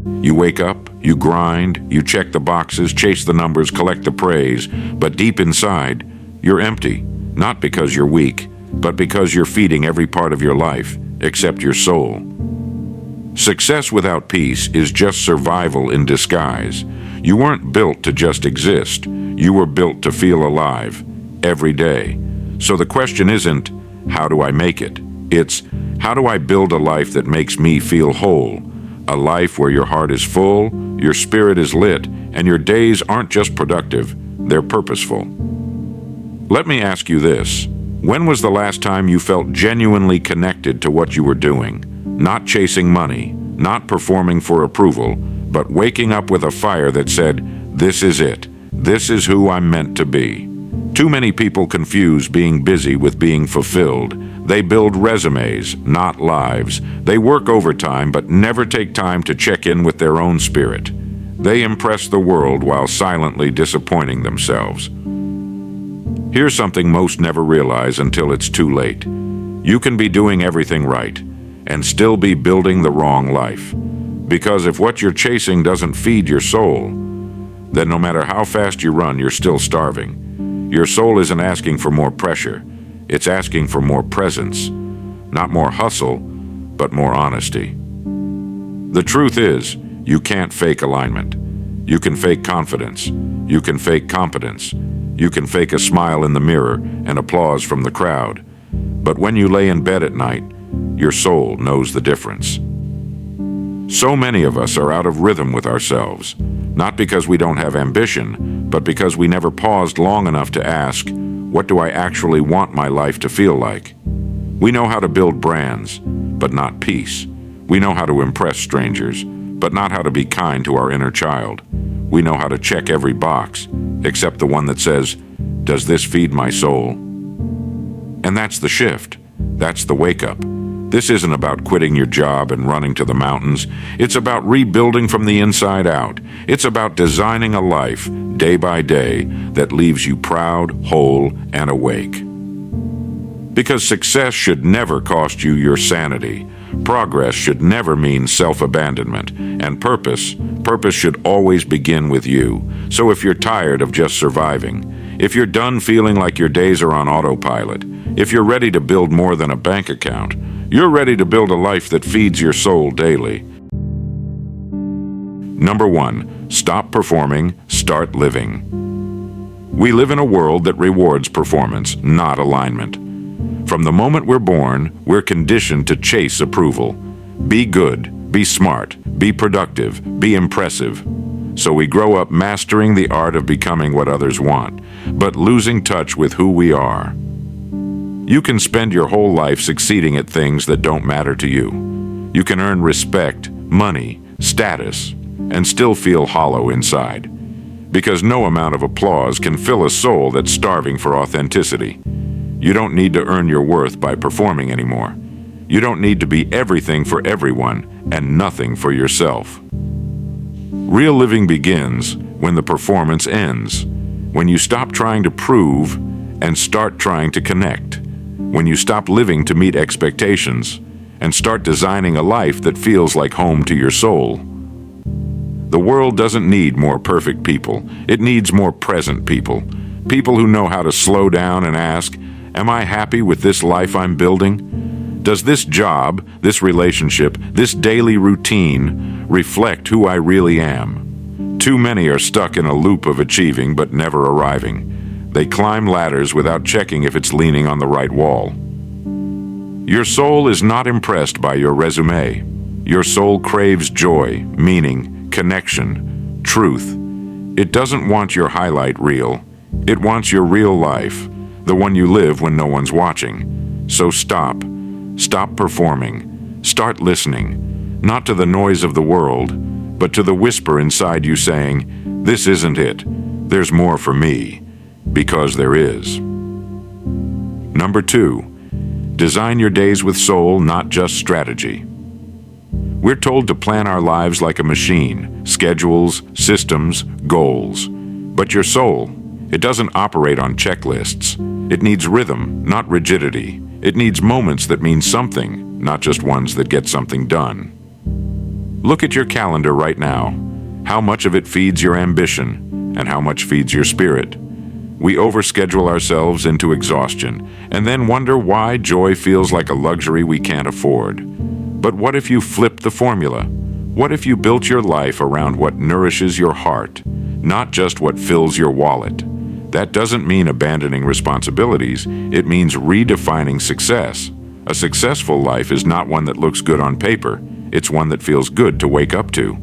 You wake up, you grind, you check the boxes, chase the numbers, collect the praise, but deep inside, you're empty, not because you're weak, but because you're feeding every part of your life, except your soul. Success without peace is just survival in disguise. You weren't built to just exist. You were built to feel alive, every day. So the question isn't, how do I make it? It's, how do I build a life that makes me feel whole? A life where your heart is full, your spirit is lit, and your days aren't just productive, they're purposeful. Let me ask you this. When was the last time you felt genuinely connected to what you were doing? Not chasing money, not performing for approval, but waking up with a fire that said, this is it. This is who I'm meant to be. Too many people confuse being busy with being fulfilled. They build resumes, not lives. They work overtime, but never take time to check in with their own spirit. They impress the world while silently disappointing themselves. Here's something most never realize until it's too late. You can be doing everything right and still be building the wrong life. Because if what you're chasing doesn't feed your soul, then no matter how fast you run, you're still starving. Your soul isn't asking for more pressure. It's asking for more presence. Not more hustle, but more honesty. The truth is, you can't fake alignment. You can fake confidence. You can fake competence. You can fake a smile in the mirror and applause from the crowd. But when you lay in bed at night, your soul knows the difference. So many of us are out of rhythm with ourselves, not because we don't have ambition, but because we never paused long enough to ask, what do I actually want my life to feel like? We know how to build brands, but not peace. We know how to impress strangers, but not how to be kind to our inner child. We know how to check every box, except the one that says, does this feed my soul? And that's the shift. That's the wake-up. This isn't about quitting your job and running to the mountains. It's about rebuilding from the inside out. It's about designing a life, day by day, that leaves you proud, whole, and awake. Because success should never cost you your sanity. Progress should never mean self-abandonment. And purpose should always begin with you. So if you're tired of just surviving, if you're done feeling like your days are on autopilot, if you're ready to build more than a bank account, you're ready to build a life that feeds your soul daily. Number 1, stop performing, start living. We live in a world that rewards performance, not alignment. From the moment we're born, we're conditioned to chase approval. Be good, be smart, be productive, be impressive. So we grow up mastering the art of becoming what others want, but losing touch with who we are. You can spend your whole life succeeding at things that don't matter to you. You can earn respect, money, status, and still feel hollow inside. Because no amount of applause can fill a soul that's starving for authenticity. You don't need to earn your worth by performing anymore. You don't need to be everything for everyone and nothing for yourself. Real living begins when the performance ends. When you stop trying to prove and start trying to connect. When you stop living to meet expectations and start designing a life that feels like home to your soul. The world doesn't need more perfect people. It needs more present people. People who know how to slow down and ask, am I happy with this life I'm building? Does this job, this relationship, this daily routine reflect who I really am? Too many are stuck in a loop of achieving but never arriving. They climb ladders without checking if it's leaning on the right wall. Your soul is not impressed by your resume. Your soul craves joy, meaning, connection, truth. It doesn't want your highlight reel. It wants your real life, the one you live when no one's watching. So stop. Stop performing. Start listening, not to the noise of the world, but to the whisper inside you saying, this isn't it. There's more for me. Because there is. Number 2, design your days with soul, not just strategy. We're told to plan our lives like a machine, schedules, systems, goals. But your soul, it doesn't operate on checklists. It needs rhythm, not rigidity. It needs moments that mean something, not just ones that get something done. Look at your calendar right now. How much of it feeds your ambition, and how much feeds your spirit? We overschedule ourselves into exhaustion, and then wonder why joy feels like a luxury we can't afford. But what if you flipped the formula? What if you built your life around what nourishes your heart, not just what fills your wallet? That doesn't mean abandoning responsibilities. It means redefining success. A successful life is not one that looks good on paper. It's one that feels good to wake up to.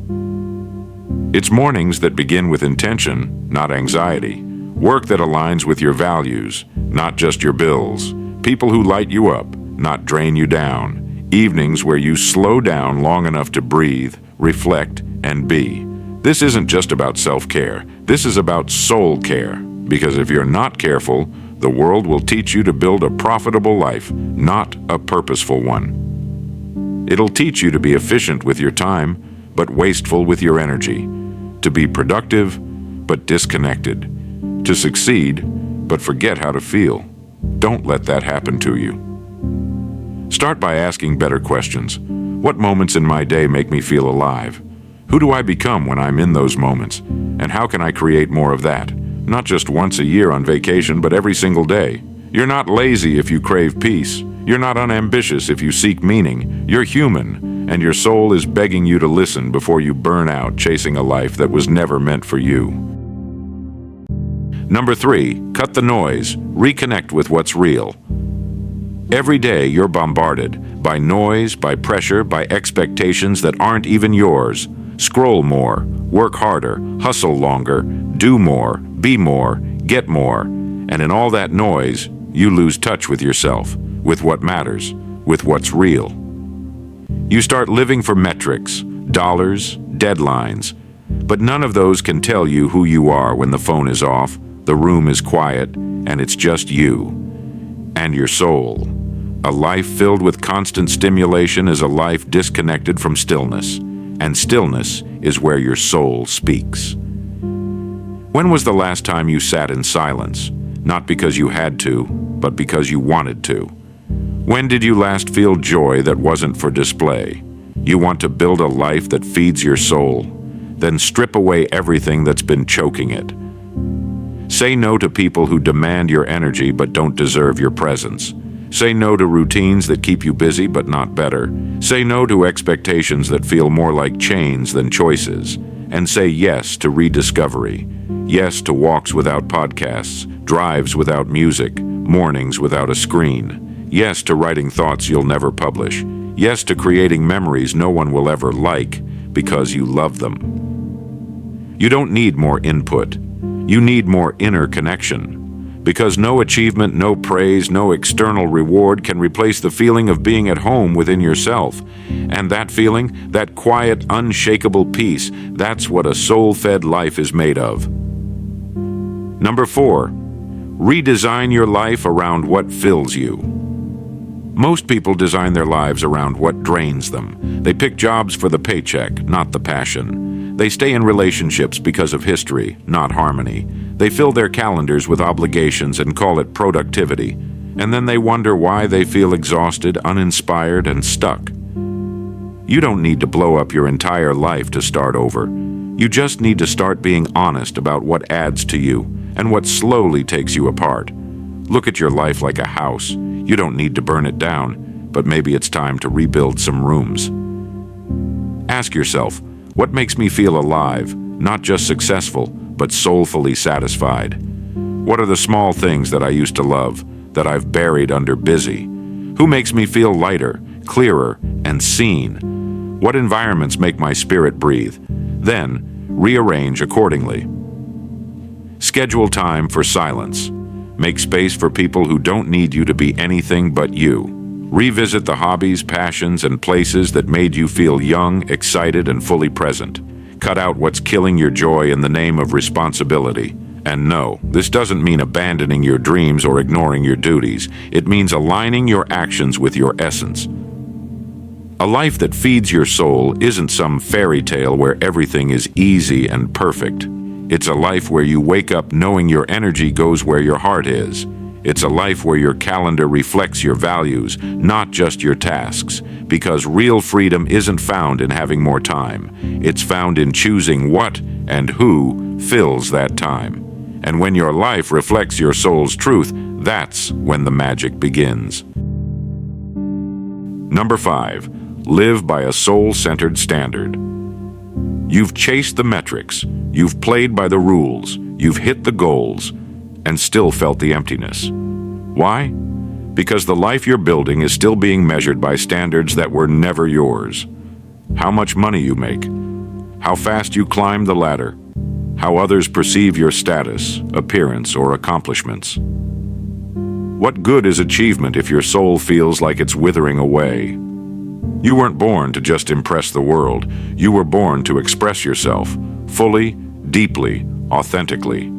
It's mornings that begin with intention, not anxiety. Work that aligns with your values, not just your bills. People who light you up, not drain you down. Evenings where you slow down long enough to breathe, reflect, and be. This isn't just about self-care. This is about soul care. Because if you're not careful, the world will teach you to build a profitable life, not a purposeful one. It'll teach you to be efficient with your time, but wasteful with your energy. To be productive, but disconnected. To succeed, but forget how to feel. Don't let that happen to you. Start by asking better questions. What moments in my day make me feel alive? Who do I become when I'm in those moments? And how can I create more of that? Not just once a year on vacation, but every single day. You're not lazy if you crave peace. You're not unambitious if you seek meaning. You're human, and your soul is begging you to listen before you burn out chasing a life that was never meant for you. Number 3, cut the noise. Reconnect with what's real. Every day you're bombarded by noise, by pressure, by expectations that aren't even yours. Scroll more, work harder, hustle longer, do more, be more, get more. And in all that noise, you lose touch with yourself, with what matters, with what's real. You start living for metrics, dollars, deadlines. But none of those can tell you who you are when the phone is off, the room is quiet, and it's just you and your soul. A life filled with constant stimulation is a life disconnected from stillness, and stillness is where your soul speaks. When was the last time you sat in silence, not because you had to, but because you wanted to? When did you last feel joy that wasn't for display? You want to build a life that feeds your soul, then strip away everything that's been choking it. Say no to people who demand your energy but don't deserve your presence. Say no to routines that keep you busy but not better. Say no to expectations that feel more like chains than choices. And say yes to rediscovery. Yes to walks without podcasts, drives without music, mornings without a screen. Yes to writing thoughts you'll never publish. Yes to creating memories no one will ever like because you love them. You don't need more input. You need more inner connection. Because no achievement, no praise, no external reward can replace the feeling of being at home within yourself. And that feeling, that quiet, unshakable peace, that's what a soul-fed life is made of. Number 4, redesign your life around what fills you. Most people design their lives around what drains them. They pick jobs for the paycheck, not the passion. They stay in relationships because of history, not harmony. They fill their calendars with obligations and call it productivity. And then they wonder why they feel exhausted, uninspired, and stuck. You don't need to blow up your entire life to start over. You just need to start being honest about what adds to you and what slowly takes you apart. Look at your life like a house. You don't need to burn it down, but maybe it's time to rebuild some rooms. Ask yourself, what makes me feel alive, not just successful, but soulfully satisfied? What are the small things that I used to love, that I've buried under busy? Who makes me feel lighter, clearer, and seen? What environments make my spirit breathe? Then, rearrange accordingly. Schedule time for silence. Make space for people who don't need you to be anything but you. Revisit the hobbies, passions, and places that made you feel young, excited, and fully present. Cut out what's killing your joy in the name of responsibility. And no, this doesn't mean abandoning your dreams or ignoring your duties. It means aligning your actions with your essence. A life that feeds your soul isn't some fairy tale where everything is easy and perfect. It's a life where you wake up knowing your energy goes where your heart is. It's a life where your calendar reflects your values, not just your tasks, Because real freedom isn't found in having more time. It's found in choosing what and who fills that time. And when your life reflects your soul's truth, that's when the magic begins. Number 5, live by a soul-centered standard. You've chased the metrics, you've played by the rules, you've hit the goals, and still felt the emptiness. Why? Because the life you're building is still being measured by standards that were never yours. How much money you make, how fast you climb the ladder, how others perceive your status, appearance, or accomplishments. What good is achievement if your soul feels like it's withering away? You weren't born to just impress the world. You were born to express yourself, fully, deeply, authentically.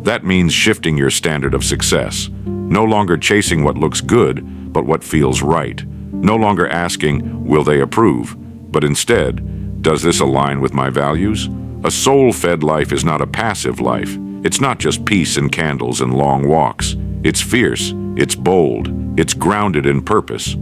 That means shifting your standard of success, no longer chasing what looks good, but what feels right. No longer asking, will they approve? But instead, does this align with my values? A soul-fed life is not a passive life. It's not just peace and candles and long walks. It's fierce, it's bold, it's grounded in purpose.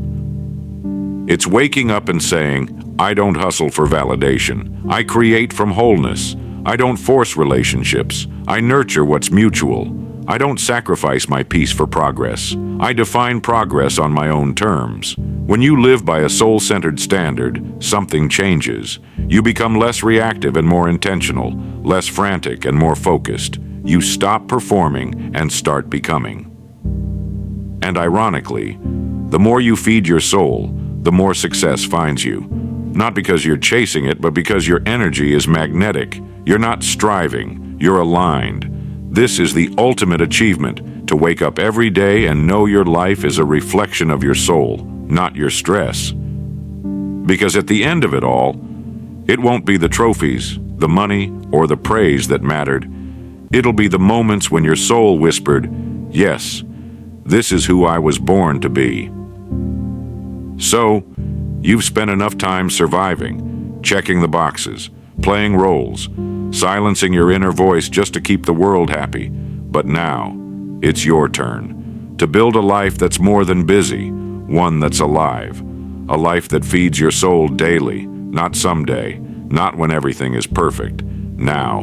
It's waking up and saying, I don't hustle for validation. I create from wholeness. I don't force relationships. I nurture what's mutual. I don't sacrifice my peace for progress. I define progress on my own terms. When you live by a soul-centered standard, something changes. You become less reactive and more intentional, less frantic and more focused. You stop performing and start becoming. And ironically, the more you feed your soul, the more success finds you. Not because you're chasing it, but because your energy is magnetic. You're not striving, you're aligned. This is the ultimate achievement, to wake up every day and know your life is a reflection of your soul, not your stress. Because at the end of it all, it won't be the trophies, the money, or the praise that mattered. It'll be the moments when your soul whispered, yes, this is who I was born to be. So, you've spent enough time surviving, checking the boxes, playing roles, silencing your inner voice just to keep the world happy. But now, it's your turn to build a life that's more than busy, one that's alive, a life that feeds your soul daily, not someday, not when everything is perfect, now.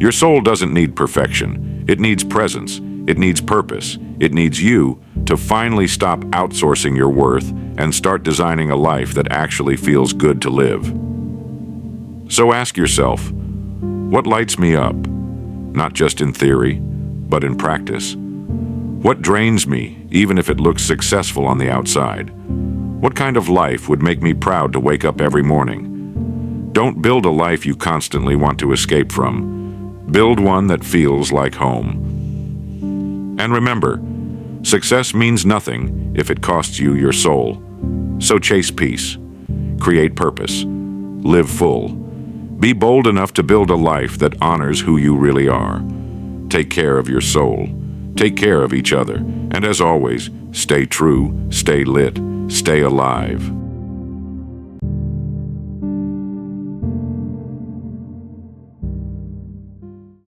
Your soul doesn't need perfection. It needs presence. It needs purpose. It needs you to finally stop outsourcing your worth and start designing a life that actually feels good to live. So ask yourself, what lights me up? Not just in theory, but in practice. What drains me, even if it looks successful on the outside? What kind of life would make me proud to wake up every morning? Don't build a life you constantly want to escape from. Build one that feels like home. And remember, success means nothing if it costs you your soul. So chase peace, create purpose, live full. Be bold enough to build a life that honors who you really are. Take care of your soul. Take care of each other. And as always, stay true, stay lit, stay alive.